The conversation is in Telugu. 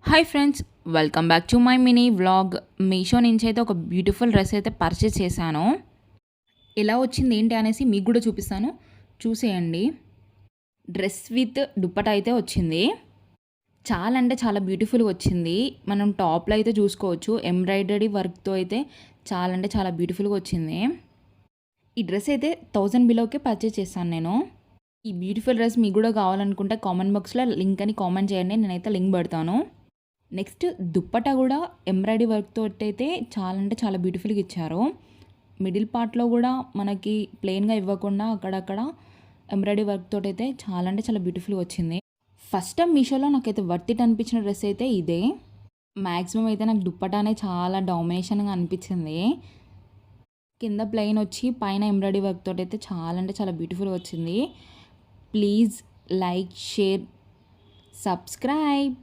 Hi friends, welcome back to my mini vlog. Meesho నుంచి అయితే ఒక బ్యూటిఫుల్ డ్రెస్ అయితే పర్చేస్ చేశాను. ఎలా వచ్చింది ఏంటి అనేసి మీకు కూడా చూపిస్తాను, చూసేయండి. డ్రెస్ విత్ దుప్పట అయితే వచ్చింది. చాలా అంటే చాలా బ్యూటిఫుల్గా వచ్చింది. మనం టాప్లో అయితే చూసుకోవచ్చు, ఎంబ్రాయిడరీ వర్క్తో అయితే చాలా అంటే చాలా బ్యూటిఫుల్గా వచ్చింది. ఈ డ్రెస్ అయితే 1000 బిలోకే పర్చేస్ చేశాను నేను. ఈ బ్యూటిఫుల్ డ్రెస్ మీకు కూడా కావాలనుకుంటే కామెంట్ బాక్స్లో లింక్ అని కామెంట్ చేయండి, నేనైతే లింక్ పెడతాను. నెక్స్ట్ దుప్పటా కూడా ఎంబ్రాయిడరీ వర్క్ తోటి అయితే చాలా అంటే చాలా బ్యూటిఫుల్గా ఇచ్చారు. మిడిల్ పార్ట్లో కూడా మనకి ప్లెయిన్గా ఇవ్వకుండా అక్కడక్కడ ఎంబ్రాయిడరీ వర్క్ తోటి అయితే చాలా అంటే చాలా బ్యూటిఫుల్గా వచ్చింది. ఫస్ట్ టైం మీషోలో నాకైతే వర్త్ ఇట్ అనిపించిన డ్రెస్ అయితే ఇదే. మ్యాక్సిమం అయితే నాకు దుప్పటానే చాలా డామినేషన్గా అనిపించింది. కింద ప్లెయిన్ వచ్చి పైన ఎంబ్రాయిడరీ వర్క్ తోటి అయితే చాలా అంటే చాలా బ్యూటిఫుల్గా వచ్చింది. Please like, share, subscribe.